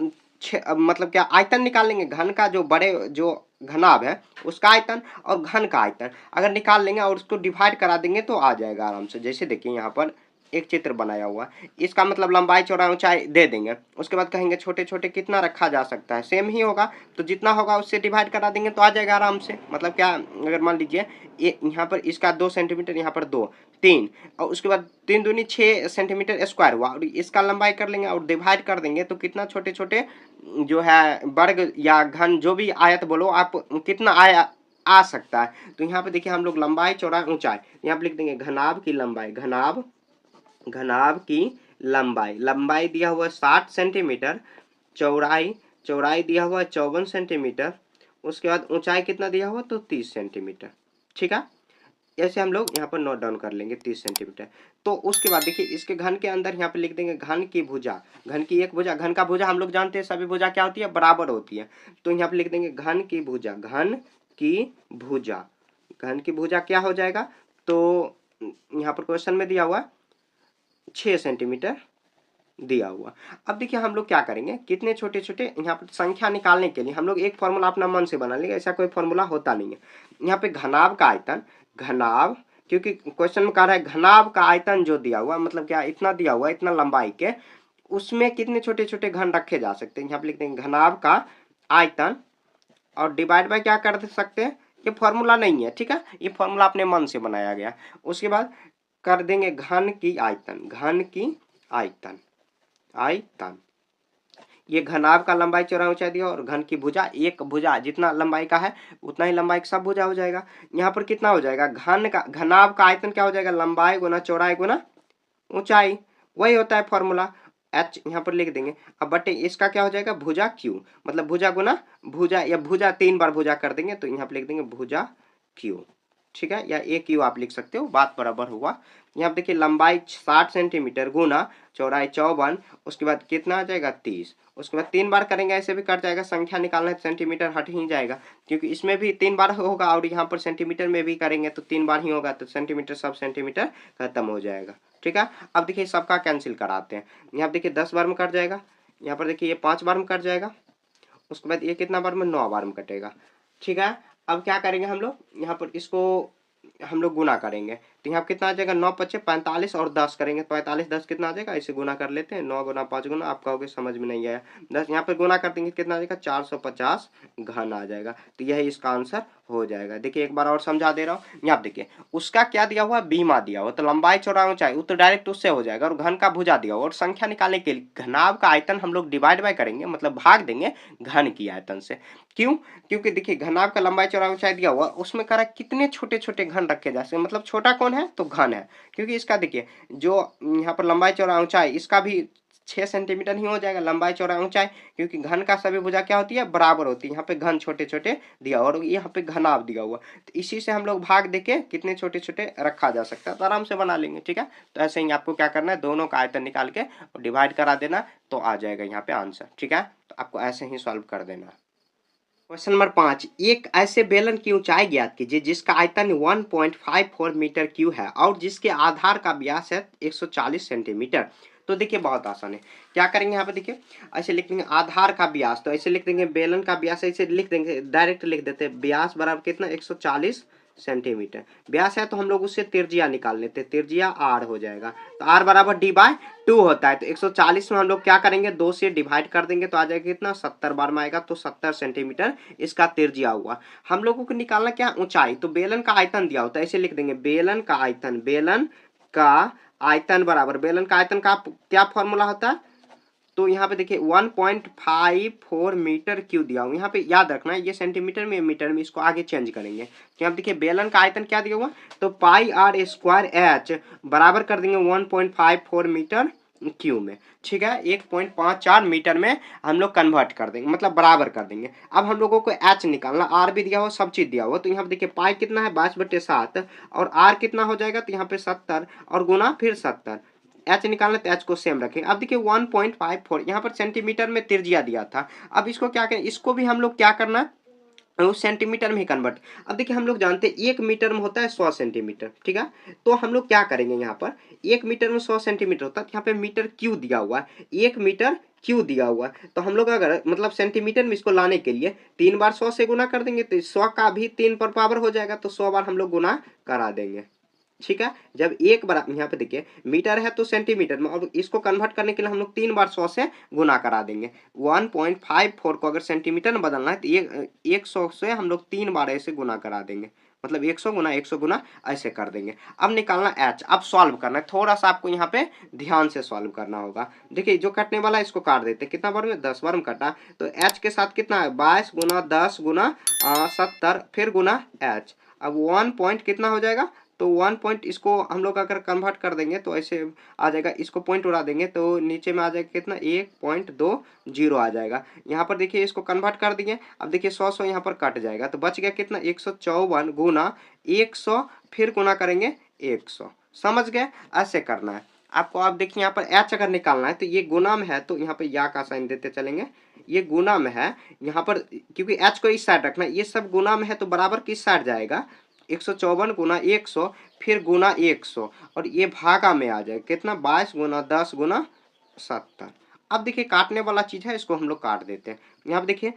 मतलब क्या, आयतन निकाल लेंगे। घन का जो बड़े जो घनाभ है उसका आयतन और घन का आयतन अगर निकाल लेंगे और उसको डिवाइड करा देंगे तो आ जाएगा आराम से। जैसे देखिए यहाँ पर एक चित्र बनाया हुआ, इसका मतलब लंबाई, चौड़ाई, ऊंचाई दे देंगे। उसके बाद कहेंगे छोटे छोटे कितना रखा जा सकता है, सेम ही होगा, तो जितना होगा उससे डिवाइड करा देंगे तो आ जाएगा आराम से। मतलब क्या, अगर मान लीजिए ये यहाँ पर इसका 2 सेंटीमीटर, यहाँ पर 2 3, और उसके बाद 3 दूनी 6 सेंटीमीटर स्क्वायर हुआ, और इसका लंबाई कर लेंगे और डिवाइड कर देंगे तो कितना छोटे छोटे जो है वर्ग या घन, जो भी आयत बोलो आप, कितना आ सकता है। तो यहाँ पे देखिए हम लोग लंबाई चौड़ाई ऊंचाई यहाँ पे लिख देंगे घनाभ की लंबाई, घनाभ की लंबाई, लंबाई दिया हुआ 60 सेंटीमीटर, चौड़ाई दिया हुआ 54 सेंटीमीटर, उसके बाद ऊंचाई कितना दिया हुआ तो 30 सेंटीमीटर। ठीक है, ऐसे हम लोग यहाँ पर नोट डाउन कर लेंगे 30 सेंटीमीटर। तो उसके बाद देखिए इसके घन के अंदर यहाँ पे लिख देंगे घन की भुजा, घन की एक भुजा, घन का भुजा हम लोग जानते हैं सभी भुजा क्या होती है बराबर होती है। तो यहाँ पे लिख देंगे घन की भुजा, घन की भुजा, घन की भुजा क्या हो जाएगा तो यहाँ पर क्वेश्चन में दिया हुआ 6 सेंटीमीटर दिया हुआ। अब देखिए हम लोग क्या करेंगे, कितने छोटे छोटे यहाँ पर संख्या निकालने के लिए हम लोग एक फॉर्मूला अपना मन से बना लेंगे, ऐसा कोई फॉर्मूला होता नहीं है। यहाँ पे घनाभ का आयतन, घनाभ क्योंकि क्वेश्चन में कह रहा है घनाभ का आयतन जो दिया हुआ मतलब क्या इतना दिया हुआ इतना लंबाई के, उसमें कितने छोटे छोटे घन रखे जा सकते हैं। यहाँ पे लिखते हैं घनाभ का आयतन और डिवाइड बाय क्या कर सकते हैं, ये फॉर्मूला नहीं है, ठीक है, ये फॉर्मूला अपने मन से बनाया गया। उसके बाद कर देंगे घन की आयतन, घन की आयतन, आयतन ये घनाभ का लंबाई चौड़ाई ऊंचाई दिया और घन की भुजा, एक भुजा जितना लंबाई का है उतना ही लंबाई का सब भुजा हो जाएगा। यहाँ पर कितना हो जाएगा घन का, घनाभ का आयतन क्या हो जाएगा लंबाई गुना चौड़ाई गुना ऊंचाई, वही होता है फॉर्मूला। एच यहाँ पर लिख देंगे। अब बटे इसका क्या हो जाएगा भुजा क्यू, मतलब भुजा गुना भुजा, या भुजा 3 बार भुजा कर देंगे तो यहाँ पर लिख देंगे भुजा क्यू, ठीक है, या ए क्यू आप लिख सकते हो, बात बराबर हुआ। यहाँ पे देखिए लंबाई 60 सेंटीमीटर गुना चौड़ाई 54, उसके बाद कितना आ जाएगा 30, उसके बाद 3 बार करेंगे ऐसे भी कट जाएगा, संख्या निकालना है सेंटीमीटर हट ही जाएगा क्योंकि इसमें भी 3 बार होगा और यहाँ पर सेंटीमीटर में भी करेंगे तो 3 बार ही होगा, तो सेंटीमीटर सब सेंटीमीटर खत्म हो जाएगा। ठीक है, अब देखिए सबका कैंसिल कराते हैं। यहाँ पे देखिए 10 बार में कट जाएगा, यहाँ पर देखिए ये 5 बार में कट जाएगा, उसके बाद ये कितना बार में 9 बार में कटेगा। ठीक है, अब क्या करेंगे हम लोग यहाँ पर इसको हम लोग गुना करेंगे तो यहाँ कितना आ जाएगा 9 पच्चे 45 और 10 करेंगे 45 10 कितना आ जाएगा, इसे गुना कर लेते हैं 9 गुना 5 गुना, आप कहोगे समझ में नहीं आया, 10 यहाँ पर गुना कर देंगे कितना आ जाएगा 450 घन आ जाएगा। तो यही इसका आंसर हो जाएगा। देखिए एक बार और समझा दे रहा हूँ, यहाँ देखिए उसका क्या दिया हुआ बीमा दिया हुआ, तो लंबाई चौड़ाई ऊंचाई वो तो डायरेक्ट उससे हो जाएगा, और घन का भुजा दिया हुआ और संख्या निकालने के लिए घनाभ का आयतन हम लोग डिवाइड बाय करेंगे, मतलब भाग देंगे घन की आयतन से। क्यों, क्योंकि देखिए घनाभ का लंबाई चौड़ाई ऊंचाई दिया हुआ उसमें कह रहा है कितने छोटे छोटे घन रखे जा सकते, मतलब छोटा कौन है तो घन है, क्योंकि इसका देखिए जो यहाँ पर लंबाई चौड़ाई ऊंचाई इसका भी 6 सेंटीमीटर ही हो जाएगा लंबाई चौड़ाई ऊंचाई, क्योंकि घन का सभी भुजा क्या होती है बराबर होती है। यहाँ पे घन छोटे छोटे दिया और यहाँ पे घनाभ दिया हुआ, तो इसी से हम लोग भाग देके कितने छोटे छोटे रखा जा सकता है, तो आराम से बना लेंगे। ठीक है, तो ऐसे ही आपको क्या करना है दोनों का आयतन निकाल के और डिवाइड करा देना तो आ जाएगा यहाँ पे आंसर। ठीक है, तो आपको ऐसे ही सॉल्व कर देना। क्वेश्चन नंबर 5, एक ऐसे बेलन की ऊंचाई ज्ञात कीजिए जिसका आयतन 1.54 मीटर क्यूब है और जिसके आधार का व्यास है 140 सेंटीमीटर। तो देखिए बहुत आसान है, क्या करेंगे यहाँ पे देखिए ऐसे लिख देंगे आधार का व्यास, तो ऐसे लिख देंगे बेलन का व्यास, ऐसे लिख देंगे डायरेक्ट लिख देते हैं व्यास बराबर कितना 140 सेंटीमीटर, व्यास है तो हम लोग उससे त्रिज्या निकाल लेते हैं, त्रिज्या आर हो जाएगा, तो आर बराबर डी बाय 2 होता है। तो 140 में हम लोग क्या करेंगे 2 से डिवाइड कर देंगे तो आ जाएगा कितना 70 बार में आएगा, तो 70 सेंटीमीटर इसका त्रिज्या हुआ। हम लोगों को निकालना क्या ऊंचाई, तो बेलन का आयतन दिया होता है, ऐसे लिख देंगे बेलन का आयतन, बेलन का आयतन बराबर, बेलन का आयतन का क्या फॉर्मूला होता है, तो यहाँ पे देखिए 1.54 मीटर क्यूब दिया हूँ, यहाँ पे याद रखना है ये सेंटीमीटर में मीटर में, इसको आगे चेंज करेंगे। तो यहाँ देखिए बेलन का आयतन क्या दिया हुआ, तो पाई आर स्क्वायर एच बराबर कर देंगे 1.54 मीटर क्यूब में। ठीक है, 1.54 मीटर में हम लोग कन्वर्ट कर देंगे, मतलब बराबर कर देंगे। अब हम लोगों को एच निकालना, आर भी दिया हुआ सब चीज दिया हुआ, तो यहाँ पे देखिए पाई कितना है 22/7 और आर कितना हो जाएगा, तो यहाँ पे 70 और गुना फिर 70, एच निकालना तो एच को सेम रखेंगे। अब देखिए 1.54 यहाँ पर सेंटीमीटर में त्रिज्या दिया था, अब इसको क्या करें, इसको भी हम लोग क्या करना उस सेंटीमीटर में ही कन्वर्ट। अब देखिए हम लोग जानते हैं 1 मीटर में होता है 100 सेंटीमीटर, ठीक है, तो हम लोग क्या करेंगे यहाँ पर 1 मीटर में 100 सेंटीमीटर होता है, यहाँ पे मीटर क्यू दिया हुआ है, 1 मीटर क्यू दिया हुआ है, तो हम लोग अगर मतलब सेंटीमीटर में इसको लाने के लिए 3 बार 100 से गुना कर देंगे तो 100 का भी 3 पर पावर हो जाएगा, तो 100 बार हम लोग गुना करा देंगे। ठीक है, जब एक बार यहाँ पे देखिए मीटर है तो सेंटीमीटर में, और इसको कन्वर्ट करने के लिए हम लोग 3 बार 100 से गुना करा देंगे। 1.54 को अगर सेंटीमीटर में बदलना है तो 100 से हम लोग 3 बार ऐसे गुना करा देंगे, मतलब 100 गुना 100 गुना ऐसे कर देंगे। अब निकालना h, अब सॉल्व करना है, थोड़ा सा आपको यहाँ पे ध्यान से सॉल्व करना होगा। देखिए जो कटने वाला है इसको काट देते हैं, कितना बार में 10 बार में कटा, तो h के साथ कितना है 22 गुना 10 गुना 70 फिर गुना h। अब 1 पॉइंट कितना हो जाएगा, तो 1 पॉइंट इसको हम लोग अगर कन्वर्ट कर देंगे तो ऐसे आ जाएगा, इसको पॉइंट उड़ा देंगे तो नीचे में आ जाएगा कितना 1.20 आ जाएगा। यहाँ पर देखिए इसको कन्वर्ट कर दिए, अब देखिए 100 यहाँ पर कट जाएगा तो बच गया कितना 154 गुना 100 फिर गुना करेंगे 100। समझ गए, ऐसे करना है आपको। आप देखिए यहाँ पर एच अगर निकालना है तो ये गुना में है तो यहाँ पे या का साइन देते चलेंगे, ये गुना में है यहाँ पर, क्योंकि एच को इस साइड रखना है, ये सब गुना में है तो बराबर किस साइड जाएगा 154 गुना 100 फिर गुना 100 और ये भागा में आ जाए कितना 22 गुना 10 गुना 70। अब देखिए काटने वाला चीज है, इसको हम लोग काट देते हैं। यहाँ पर देखिए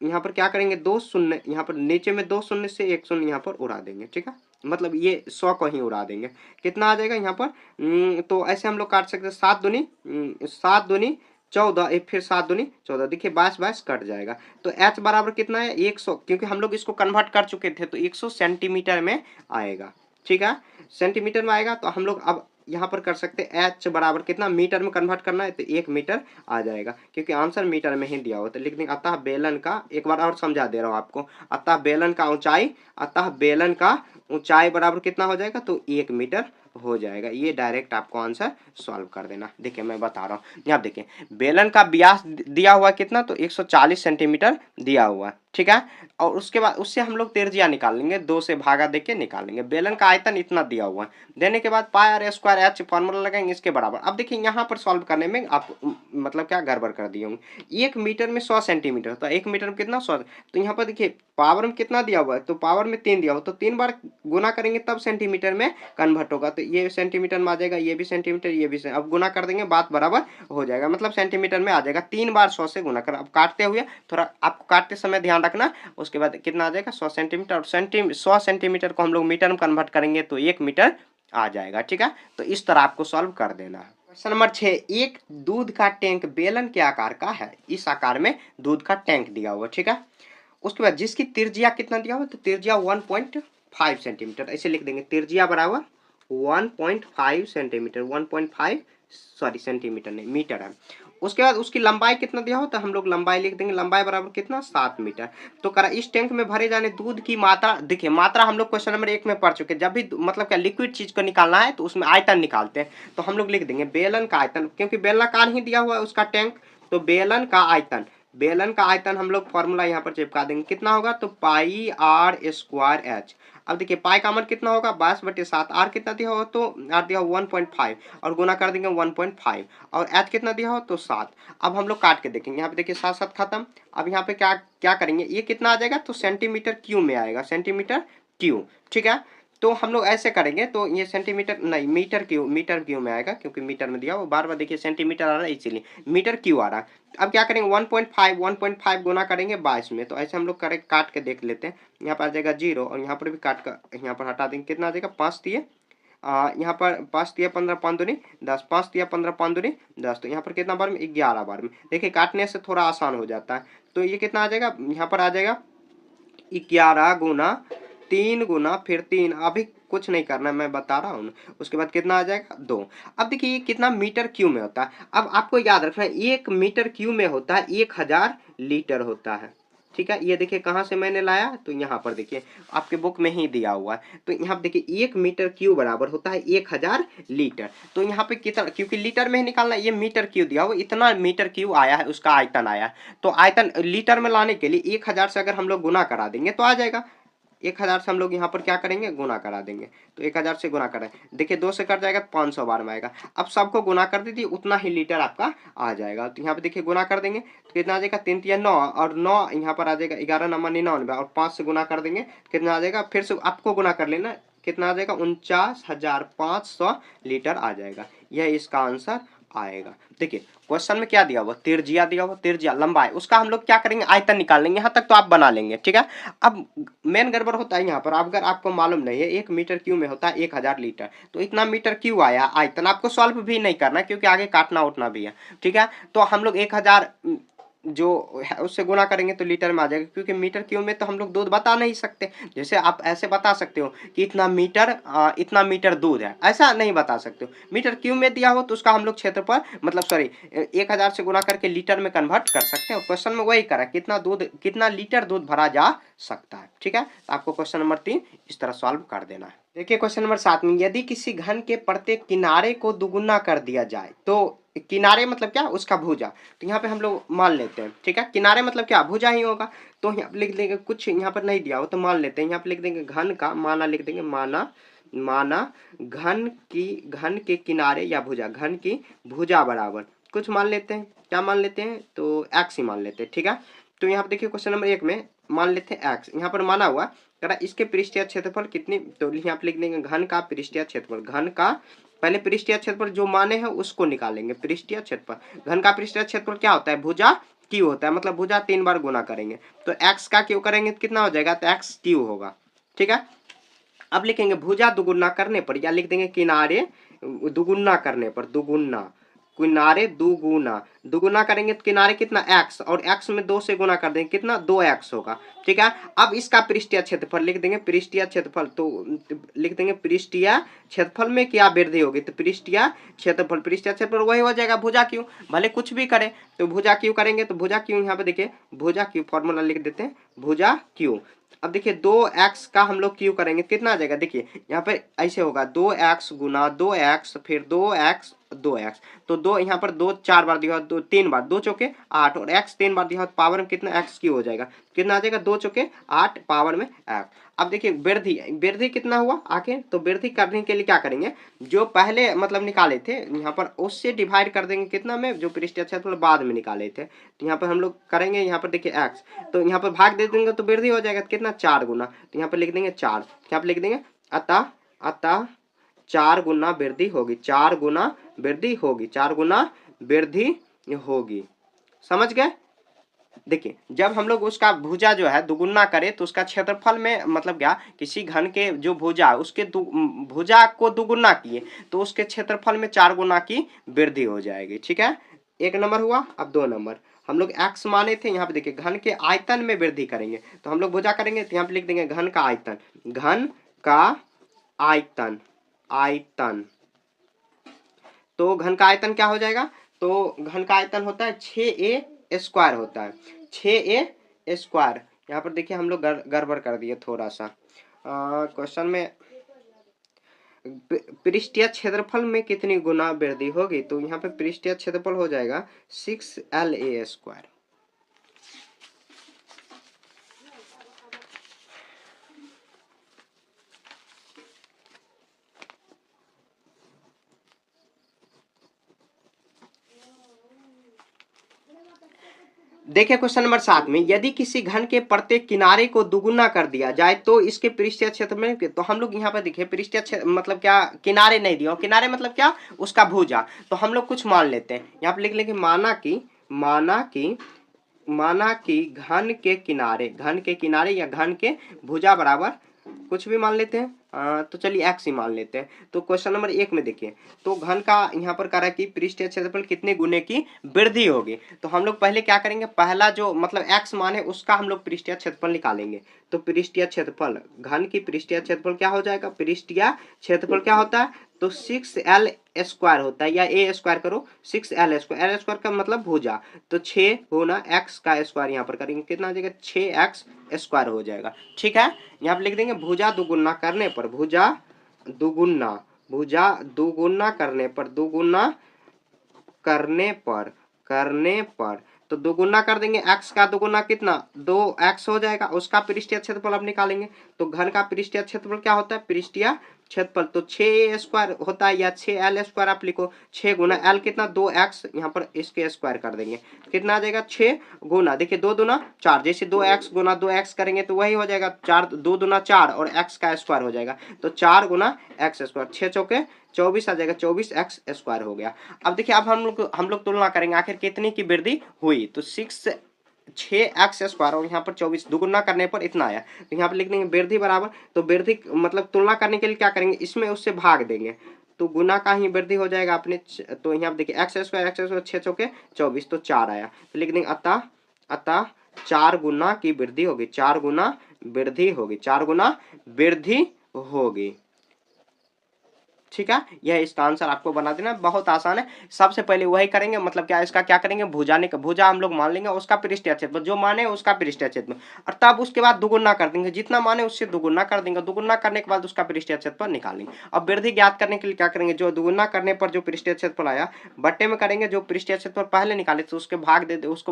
यहाँ पर क्या करेंगे 2 शून्य, यहाँ पर नीचे में 2 शून्य से 1 शून्य यहाँ पर उड़ा देंगे, ठीक है, मतलब ये 100 को ही उड़ा देंगे। कितना आ जाएगा यहाँ पर तो ऐसे हम लोग काट सकते हैं 7 दूनी 14 फिर 7 दूनी 14, देखिए 22 कट जाएगा तो h बराबर कितना है 100, क्योंकि हम लोग इसको कन्वर्ट कर चुके थे तो 100 सेंटीमीटर में आएगा, ठीक है, सेंटीमीटर में आएगा। तो हम लोग अब यहाँ पर कर सकते हैं h बराबर कितना, मीटर में कन्वर्ट करना है तो 1 मीटर आ जाएगा, क्योंकि आंसर मीटर में ही दिया हुआ तो लिख देंगे अतः बेलन का, एक बार और समझा दे रहा हूँ आपको, अतः बेलन का ऊंचाई, अतः बेलन का ऊंचाई बराबर कितना हो जाएगा तो 1 मीटर हो जाएगा। ये डायरेक्ट आपको आंसर सॉल्व कर देना। देखिए मैं बता रहा हूँ, यहाँ देखिए बेलन का व्यास दिया हुआ कितना तो 140 सेंटीमीटर दिया हुआ, ठीक है, और उसके बाद उससे हम लोग त्रिज्या निकाल लेंगे, 2 से भागा देके निकालेंगे। बेलन का आयतन इतना दिया हुआ है, देने के बाद पाई आर स्क्वायर एच फॉर्मूला लगाएंगे इसके बराबर। अब देखिए यहाँ पर सॉल्व करने में आप मतलब क्या गड़बड़ कर दिए होंगे, 1 मीटर में 100 सेंटीमीटर, तो 1 मीटर में कितना 100, तो यहाँ पर देखिए पावर में कितना दिया हुआ है तो पावर में 3 दिया हुआ, तो 3 बार गुना करेंगे तब सेंटीमीटर में कन्वर्ट होगा, तो ये सेंटीमीटर में आ जाएगा, ये भी सेंटीमीटर, ये भी अब गुना कर देंगे बात बराबर हो जाएगा, मतलब सेंटीमीटर में आ जाएगा। 3 बार 100 से गुना कर, अब काटते हुए थोड़ा आपको काटते समय ध्यान रखना, उसके बाद कितना आ जाएगा 100 सेंटीमीटर, और 100 सेंटीमीटर को हम लोग मीटर में कन्वर्ट करेंगे तो 1 मीटर आ जाएगा, ठीक है। तो इस तरह आपको सॉल्व कर देना है। क्वेश्चन नंबर 6, एक दूध का टैंक बेलन के आकार का है, इस आकार में दूध का टैंक दिया हुआ, ठीक है, उसके बाद जिसकी त्रिज्या कितना दिया हुआ तो त्रिज्या 1.5 सेंटीमीटर, ऐसे लिख देंगे त्रिज्या बराबर 1.5 सेंटीमीटर, 1.5 सॉरी सेंटीमीटर नहीं मीटर है। उसके बाद उसकी लंबाई कितना दिया हो तो हम लोग लंबाई लिख देंगे, लंबाई बराबर कितना 7 मीटर। तो करा इस टैंक में भरे जाने दूध की मात्रा, देखिए मात्रा हम लोग क्वेश्चन नंबर 1 में पढ़ चुके हैं, जब भी मतलब क्या लिक्विड चीज को निकालना है तो उसमें आयतन निकालते हैं, तो हम लोग लिख देंगे बेलन का आयतन, क्योंकि बेलनाकार ही दिया हुआ है उसका टैंक, तो बेलन का आयतन, बेलन का आयतन हम लोग फॉर्मूला यहाँ पर चिपका देंगे, कितना होगा तो पाई आर स्क्वायर एच। अब देखिए पाई का मान कितना होगा 22/7, आर कितना दिया हो तो आर दिया हो 1.5 और गुना कर देंगे 1.5 और एच कितना दिया हो तो 7। अब हम लोग काट के देखेंगे, यहाँ पे देखिए 7 7 खत्म। अब यहाँ पे क्या क्या करेंगे, ये कितना आ जाएगा तो सेंटीमीटर क्यू में आएगा, सेंटीमीटर क्यू, ठीक है। तो हम लोग ऐसे करेंगे तो ये सेंटीमीटर नहीं मीटर क्यू में आएगा, क्योंकि मीटर में दिया वो बार बार देखिए सेंटीमीटर आ रहा है इसीलिए मीटर क्यू आ रहा है। अब क्या करेंगे 1.5 गुना करेंगे 22 में, तो ऐसे हम लोग करें काट के देख लेते हैं। यहाँ पर आ जाएगा 0 और यहाँ पर भी काट कर यहाँ पर हटा देंगे, कितना आ जाएगा 5 दिए यहाँ पर 5 दिया 15 5 दूनी 10, 5 दिया 15 5 दूनी 10, तो यहाँ पर कितना बार में 11 बार में। देखिए काटने से थोड़ा आसान हो जाता है, तो ये कितना आ जाएगा यहाँ पर आ जाएगा 11 गुना 3 गुना फिर 3, अभी कुछ नहीं करना मैं बता रहा हूँ, उसके बाद कितना आ जाएगा 2। अब देखिए ये कितना मीटर क्यू में होता है, अब आपको याद रखना है 1 मीटर क्यू में होता है 1000 लीटर होता है, ठीक है। ये देखिए कहाँ से मैंने लाया तो यहाँ पर देखिए आपके बुक में ही दिया हुआ है, तो यहाँ देखिए 1 मीटर क्यू बराबर होता है 1000 लीटर। तो यहाँ पे कितना, क्योंकि लीटर में ही निकालना, ये मीटर क्यू दिया हुआ, इतना मीटर क्यू आया है उसका आयतन आया है, तो आयतन लीटर में लाने के लिए 1000 से अगर हम लोग गुना करा देंगे तो आ जाएगा 1000 से हम लोग यहाँ पर क्या करेंगे गुना करा देंगे, तो 1000 से गुना करें, देखिए 2 से कट जाएगा 500 बार में आएगा। अब सबको गुना कर दीजिए उतना ही लीटर आपका आ जाएगा, तो यहाँ पे देखिए गुना कर देंगे तो कितना आ जाएगा 3 3 9 और 9 यहाँ पर आ जाएगा 11 9 99 और 5 से गुना कर देंगे कितना आ जाएगा, फिर से आपको गुना कर लेना कितना आ जाएगा 49,500 लीटर आ जाएगा। यह इसका आंसर आएगा। देखिए क्वेश्चन में क्या दिया हुआ त्रिज्या दिया हुआ, त्रिज्या लंबाई, उसका हम लोग क्या करेंगे आयतन निकाल लेंगे, यहाँ तक तो आप बना लेंगे, ठीक है। अब मेन गड़बड़ होता है यहाँ पर, अगर आपको मालूम नहीं है 1 मीटर क्यू में होता है 1000 लीटर, तो इतना मीटर क्यू आया आयतन, आपको सॉल्व भी नहीं करना क्योंकि आगे काटना उठना भी है, ठीक है। तो हम लोग 1000 जो है उससे गुना करेंगे तो लीटर में आ जाएगा, क्योंकि मीटर क्यूब में तो हम लोग दूध बता नहीं सकते। जैसे आप ऐसे बता सकते हो कि इतना मीटर दूध है, ऐसा नहीं बता सकते हो। मीटर क्यूब में दिया हो तो उसका हम लोग क्षेत्रफल मतलब सॉरी 1000 से गुना करके लीटर में कन्वर्ट कर सकते हैं। क्वेश्चन में वही करा, कितना लीटर दूध भरा जा सकता है। ठीक है, तो आपको क्वेश्चन नंबर 3 इस तरह सॉल्व कर देना है। देखिए क्वेश्चन नंबर 7 में, यदि किसी घन के प्रत्येक किनारे को दुगुना कर दिया जाए तो किनारे मतलब क्या, उसका भुजा। तो यहाँ पे हम लोग मान लेते हैं, ठीक है, किनारे मतलब क्या, भुजा ही होगा। तो यहाँ पे लिख देंगे, कुछ यहाँ पर नहीं दिया हो तो मान लेते हैं, यहाँ पे लिख देंगे घन का माना, लिख देंगे माना घन के किनारे या भुजा, घन की भुजा बराबर कुछ मान लेते हैं। क्या मान लेते हैं, तो एक्स ही मान लेते हैं। ठीक है, तो यहाँ पे देखिए क्वेश्चन नंबर 1 में मान लेते हैं एक्स, यहाँ पर माना हुआ करा इसके पृष्ठीय क्षेत्रफल कितनी, तो यहाँ पे लिख देंगे घन का पृष्ठीय क्षेत्रफल। घन का पहले पृष्ठीय क्षेत्रफल जो माने हैं उसको निकालेंगे। पृष्ठीय क्षेत्रफल, घन का पृष्ठीय क्षेत्रफल क्या होता है, भुजा क्यू होता है, मतलब भुजा 3 बार गुना करेंगे तो एक्स का क्यू करेंगे तो कितना हो जाएगा, तो एक्स क्यू होगा। ठीक है, अब लिखेंगे भुजा दुगुना करने पर, या लिख देंगे किनारे दुगुना करने पर, दुगुना किनारे दुगुना, दुगुना करेंगे तो किनारे कितना एक्स, और एक्स में 2 से गुना कर देंगे कितना 2x होगा। ठीक है, अब इसका पृष्ठीय क्षेत्रफल लिख देंगे, पृष्ठीय क्षेत्रफल तो लिख देंगे पृष्ठीय क्षेत्रफल में क्या वृद्धि होगी, तो पृष्ठीय क्षेत्रफल वही हो जाएगा भुजा क्यू, भले कुछ भी करे तो भुजा क्यू करेंगे। तो भुजा क्यू यहाँ पे देखिए भुजा क्यू फॉर्मूला लिख देते हैं, भुजा क्यू। अब देखिए 2x का हम लोग क्यू करेंगे कितना आ जाएगा, देखिए यहाँ पे ऐसे होगा 2x गुना 2x फिर 2x 2x, तो 2 यहाँ पर 2 4 बार दिया, 2 3 बार, 2 चौके 8 और x 3 बार दिया, पावर में कितना x क्यू हो जाएगा, कितना आ जाएगा 2 चौके 8 पावर में x। अब देखिए वृद्धि कितना हुआ आके, तो वृद्धि करने के लिए क्या करेंगे, जो पहले मतलब निकाले थे यहाँ पर उससे डिवाइड कर देंगे कितना में, जो पृष्ठीय क्षेत्रफल बाद में निकाले थे, तो यहाँ पर हम लोग करेंगे, यहाँ पर देखिए x, तो यहाँ पर भाग दे देंगे तो वृद्धि हो जाएगा कितना 4 गुना, तो यहाँ पर लिख देंगे 4, यहाँ पर लिख देंगे अतः 4 गुना वृद्धि होगी, 4 गुना वृद्धि होगी, 4 गुना वृद्धि होगी। समझ गए। देखिए जब हम लोग उसका भुजा जो है दुगुना करें तो उसका क्षेत्रफल में मतलब क्या, किसी घन के जो भुजा उसके भुजा को दुगुना किए तो उसके क्षेत्रफल में 4 गुना की वृद्धि हो जाएगी। ठीक है, 1 नंबर हुआ। अब 2 नंबर, हम लोग x माने थे, यहाँ पे देखिए घन के आयतन में वृद्धि करेंगे तो हम लोग भुजा करेंगे तो यहाँ पे लिख देंगे घन का आयतन, घन का आयतन, आयतन, तो घन का आयतन क्या हो जाएगा, तो घन का आयतन होता है 6a स्क्वायर होता है, 6a स्क्वायर। यहाँ पर देखिए हम लोग गड़बड़ कर दिए थोड़ा सा, क्वेश्चन में पृष्ठीय क्षेत्रफल में कितनी गुना वृद्धि होगी, तो यहाँ पे पृष्ठीय क्षेत्रफल हो जाएगा 6la स्क्वायर। देखिए क्वेश्चन नंबर 7 में, यदि किसी घन के प्रत्येक किनारे को दुगुना कर दिया जाए तो इसके पृष्ठीय क्षेत्र में, तो हम लोग यहाँ पर देखिए पृष्ठीय क्षेत्र मतलब क्या, किनारे नहीं दिया, किनारे मतलब क्या, उसका भुजा, तो हम लोग कुछ मान लेते हैं, यहाँ पर लिख लेंगे माना कि घन के किनारे या घन के भुजा बराबर कुछ भी मान लेते हैं, तो चलिए x ही मान लेते हैं। तो क्वेश्चन नंबर 1 में देखिए, तो घन का यहाँ पर कह रहा है कि पृष्ठीय क्षेत्रफल कितने गुने की वृद्धि होगी, तो हम लोग पहले क्या करेंगे, पहला जो मतलब x माने उसका हम लोग पृष्ठीय क्षेत्रफल निकालेंगे। तो पृष्ठीय क्षेत्रफल, घन की पृष्ठीय क्षेत्रफल क्या हो जाएगा, पृष्ठीय क्षेत्रफल क्या होता है, तो 6l स्क्वायर होता है, या a स्क्वायर करो 6l स्क्वायर, l स्क्वायर का मतलब भुजा, तो 6 गुना x का स्क्वायर यहाँ पर करेंगे कितना आ जाएगा, 6x स्क्वायर हो जाएगा। ठीक है, यहाँ पर लिख देंगे भुजा दुगुना करने पर, भुजा दुगुना करने पर तो दुगुना कर देंगे, x का दुगुना कितना 2x हो जाएगा, उसका पृष्ठीय क्षेत्रफल अब निकालेंगे। तो घन का पृष्ठीय क्षेत्रफल क्या होता है, पृष्ठीय क्षेत्रफल तो 6a स्क्वायर होता है, या 6l स्क्वायर आप लिखो, 6 गुना l कितना 2x, यहाँ पर इसके स्क्वायर कर देंगे कितना आ जाएगा 6 गुना, देखिए 2 दूना 4, जैसे 2x गुना 2x करेंगे तो वही हो जाएगा 4, 2 दूना 4 और x का स्क्वायर हो जाएगा, तो 4 गुना x स्क्वायर, 6 चौके 24 आ जाएगा, 24x स्क्वायर हो गया। अब देखिए अब हम लोग तुलना करेंगे आखिर कितनी की वृद्धि हुई, तो 6x स्क्वायर और यहाँ पर 24 दुगुना करने पर इतना आया, तो यहाँ पर लिख देंगे वृद्धि बराबर, तो वृद्धि मतलब तुलना करने के लिए क्या करेंगे, इसमें उससे भाग देंगे तो गुना का ही वृद्धि हो जाएगा अपने, तो यहाँ पर देखिए x स्क्वायर 6 चौके 24 तो 4 आया, तो लिख देंगे अतः अतः 4 गुना की वृद्धि होगी, 4 गुना वृद्धि होगी, 4 गुना वृद्धि होगी। ठीक है, यह इसका आंसर आपको बना देना, बहुत आसान है। सबसे पहले वही करेंगे, मतलब क्या इसका क्या करेंगे, भुजाने का भुजा हम लोग मान लेंगे, उसका पृष्ठीय क्षेत्रफल जो माने उसका पृष्ठीय क्षेत्रफल, और तब उसके बाद दुगुना कर देंगे, जितना माने उससे दुगुना कर देंगे, दुगुना करने के बाद उसका पृष्ठीय क्षेत्रफल निकालेंगे। अब वृद्धि ज्ञात करने के लिए क्या करेंगे, जो दुगुना करने पर जो पृष्ठीय क्षेत्रफल आया बट्टे में करेंगे, जो पृष्ठीय क्षेत्रफल पहले निकाले तो उसको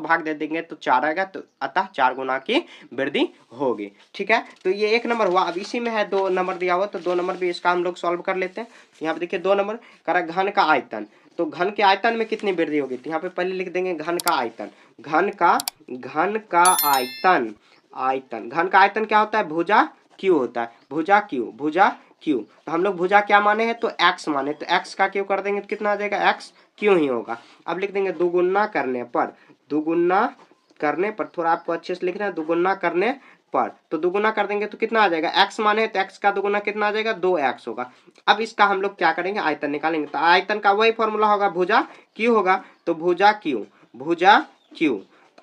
भाग दे देंगे तो 4 आएगा, तो अतः 4 गुना की वृद्धि होगी। ठीक है, तो ये 1 नंबर हुआ। अब इसी में है 2 नंबर दिया हुआ, तो 2 नंबर भी इसका हम लोग सॉल्व कर लेते हैं। यहाँ पे देखिए 2 नंबर करा घन का आयतन, तो घन के आयतन में कितनी वृद्धि होगी, तो यहाँ पे पहले लिख देंगे घन का आयतन, घन का आयतन, घन का आयतन क्या होता है, भुजा क्यू होता है, भुजा क्यू, तो हम लोग भुजा क्या माने हैं, तो एक्स माने, तो एक्स का क्यू कर देंगे तो कितना आ जाएगा, एक्स क्यू ही होगा। अब लिख देंगे दुगुना करने पर थोड़ा आपको अच्छे से लिखना है, दुगुना करने पर, तो दुगुना कर देंगे तो कितना आ जाएगा, x माने तो x का दुगुना कितना आ जाएगा, 2x होगा। अब इसका हम लोग क्या करेंगे, आयतन निकालेंगे, तो आयतन का वही फॉर्मूला होगा, भुजा क्यू होगा, तो भुजा क्यू।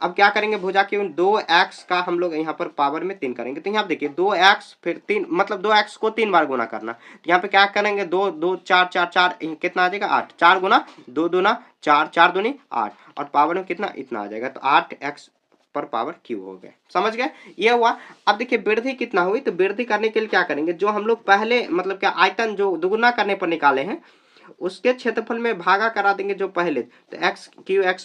अब क्या करेंगे, भुजा क्यू 2x का हम लोग यहाँ पर पावर में 3 करेंगे, तो यहाँ देखिए 2x फिर 3, मतलब 2x को 3 बार गुना करना, तो यहाँ पे क्या करेंगे, 2 2 4 4 4 कितना आ जाएगा, 8, 4 गुना 2 दूना 4, 4 दूनी 8, और पावर में कितना, इतना आ जाएगा, तो 8x पर पावर क्यू हो गए। समझ गए, ये हुआ। अब देखिए वृद्धि कितना हुई, तो वृद्धि करने के लिए क्या करेंगे, जो हम लोग पहले मतलब क्या आयतन जो दुगुना करने पर निकाले हैं उसके क्षेत्रफल में भागा करा देंगे जो पहले, तो एक्स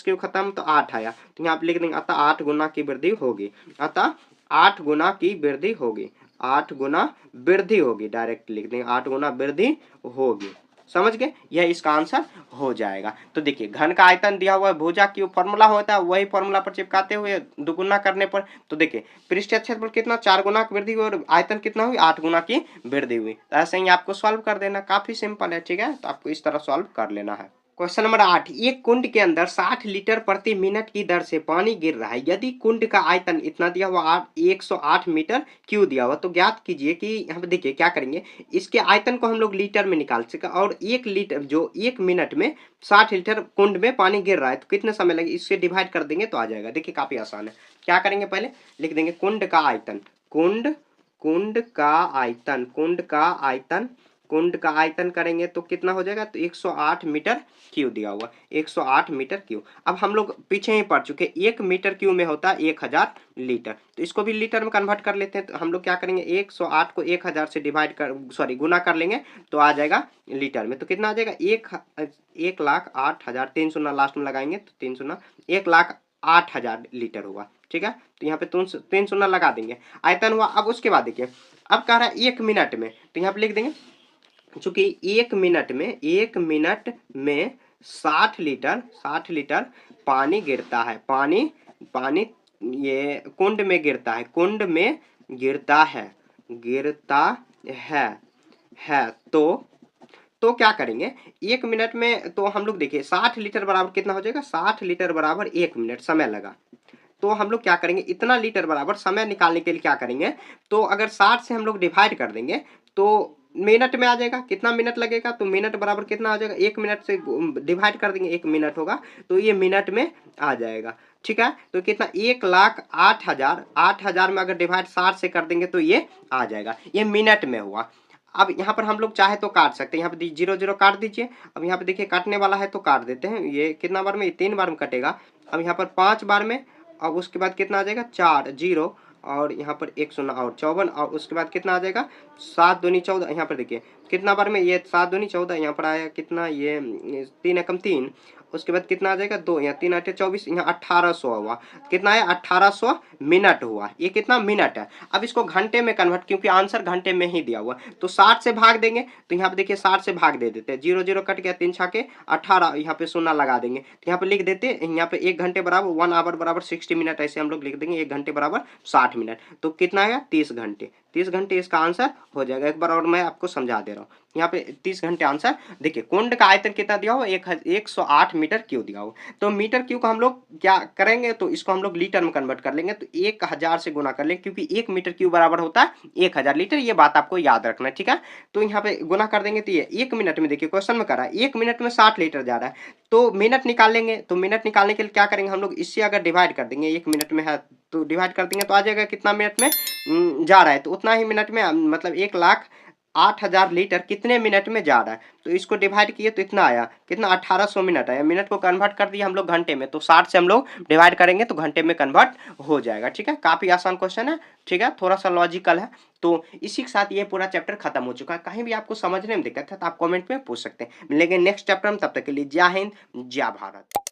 क्यू खत्म, तो 8 आया, तो यहाँ पे लिख देंगे अतः 8 गुना की वृद्धि होगी, अतः 8 गुना की वृद्धि होगी, 8 गुना वृद्धि होगी, डायरेक्ट लिख देंगे 8 गुना वृद्धि होगी। समझ गए, यह इसका आंसर हो जाएगा। तो देखिए घन का आयतन दिया हुआ है, भुजा क्यू फॉर्मूला होता है, वही फॉर्मूला पर चिपकाते हुए दुगुना करने पर, तो देखिए पृष्ठीय क्षेत्रफल कितना, 4 गुना की वृद्धि हुई, और आयतन कितना हुई, 8 गुना की वृद्धि हुई। तो ऐसे ही आपको सॉल्व कर देना, काफी सिंपल है। ठीक है, तो आपको इस तरह सॉल्व कर लेना है। क्वेश्चन नंबर 8, एक कुंड के अंदर 60 लीटर प्रति मिनट की दर से पानी गिर रहा है, यदि कुंड का आयतन इतना दिया हुआ 108 मीटर क्यू दिया हुआ, तो ज्ञात कीजिए कि यहाँ पे देखिए क्या करेंगे, इसके आयतन को हम लोग लीटर में निकाल सके, और 1 लीटर जो 1 मिनट में 60 लीटर कुंड में पानी गिर रहा है, तो कितना समय लगेगा, इससे डिवाइड कर देंगे तो आ जाएगा। देखिए काफी आसान है, क्या करेंगे, पहले लिख देंगे कुंड का आयतन, कुंड का आयतन करेंगे तो कितना हो जाएगा, तो 108 मीटर क्यू दिया हुआ, 108 मीटर क्यू। अब हम लोग पीछे ही पढ़ चुके, 1 मीटर क्यू में होता है 1000 लीटर, तो इसको भी लीटर में कन्वर्ट कर लेते हैं। तो हम लोग क्या करेंगे, 108 को 1000 से डिवाइड कर सॉरी गुना कर लेंगे तो आ जाएगा लीटर में, तो कितना आ जाएगा, 1,08,000, 3 शून्य लास्ट में लगाएंगे तो 3 शून्य 1,08,000 लीटर हुआ। ठीक है, तो यहाँ पे 3 शून्य लगा देंगे, आयतन हुआ। अब उसके बाद देखिए अब कह रहा है 1 मिनट में, तो यहाँ पे लिख देंगे चूंकि 1 मिनट में 60 लीटर पानी गिरता है, पानी ये कुंड में गिरता है, तो क्या करेंगे, 1 मिनट में, तो हम लोग देखिए 60 लीटर बराबर कितना हो जाएगा, 60 लीटर बराबर 1 मिनट समय लगा, तो हम लोग क्या करेंगे, इतना लीटर बराबर समय निकालने के लिए क्या करेंगे, तो अगर 60 से हम लोग डिवाइड कर देंगे तो मिनट में आ जाएगा, कितना मिनट लगेगा, तो मिनट बराबर कितना आ जाएगा, 1 मिनट से डिवाइड कर देंगे, 1 मिनट होगा तो ये मिनट में आ जाएगा। ठीक है, तो कितना, 1,08,000, 8,000 में अगर डिवाइड 60 से कर देंगे तो ये आ जाएगा, ये मिनट में हुआ। अब यहाँ पर हम लोग चाहे तो काट सकते हैं, यहाँ पे 0 0 काट दीजिए। अब यहाँ पे देखिए काटने वाला है तो काट देते हैं, ये कितना बार में, 3 बार में कटेगा। अब यहाँ पर 5 बार में, अब उसके बाद कितना आ जाएगा, 4 0, और यहाँ पर 1 शून्य और 54, और उसके बाद कितना आ जाएगा, 7 दूनी 14। यहाँ पर देखिए कितना बार में, ये 7 दूनी 14, यहाँ पर आया कितना, ये 3 एकम 3, उसके बाद कितना आ जाएगा 2, यहाँ 3 8 24, यहाँ 1800 हुआ, कितना है 1800 मिनट हुआ, ये कितना मिनट है। अब इसको घंटे में कन्वर्ट, क्योंकि आंसर घंटे में ही दिया हुआ, तो 60 से भाग देंगे, तो यहाँ पे देखिए 60 से भाग दे देते हैं, 0 0 कट गया, 3 छाके 18, यहाँ पे शून्य लगा देंगे, तो यहाँ पे लिख देते हैं, यहाँ पे 1 घंटे बराबर 1 आवर बराबर 60 मिनट, ऐसे हम लोग लिख देंगे, 1 घंटे बराबर 60 मिनट, तो कितना आएगा 30 घंटे, 30 घंटे इसका आंसर हो जाएगा। एक बार और मैं आपको समझा दे रहा हूँ, यहाँ पे 30 घंटे आंसर। देखिए कुंड का आयतन कितना दिया हो, 108 मीटर क्यू दिया हो। तो मीटर क्यू का हम लोग क्या करेंगे, तो इसको हम लोग लीटर में कन्वर्ट कर लेंगे, तो 1000 से गुना कर लेंगे, क्योंकि 1 मीटर क्यू बराबर होता है 1000 लीटर। ये बात आपको याद रखना है, ठीक है। तो यहाँ पे गुना कर देंगे, तो ये 1 मिनट में, देखिए क्वेश्चन में करा है 1 मिनट में 60 लीटर जा रहा है, तो मिनट निकाल लेंगे। तो मिनट निकालने के लिए क्या करेंगे हम लोग, इससे अगर डिवाइड कर देंगे, 1 मिनट में है तो डिवाइड कर देंगे, तो आ जाएगा कितना मिनट में जा रहा है, तो उतना ही मिनट में, मतलब 1,08,000 लीटर कितने मिनट में जा रहा है। तो इसको डिवाइड किए तो इतना आया, कितना 1800 मिनट आया। मिनट को कन्वर्ट कर दिया हम लोग घंटे में, तो 60 से हम लोग डिवाइड करेंगे तो घंटे में कन्वर्ट हो जाएगा, ठीक है। काफी आसान क्वेश्चन है, ठीक है, थोड़ा सा लॉजिकल है। तो इसी के साथ ये पूरा चैप्टर खत्म हो चुका है। कहीं भी आपको समझने में दिक्कत है तो आप कमेंट में पूछ सकते हैं। मिलेंगे नेक्स्ट चैप्टर में, तब तक के लिए जय हिंद, जय भारत।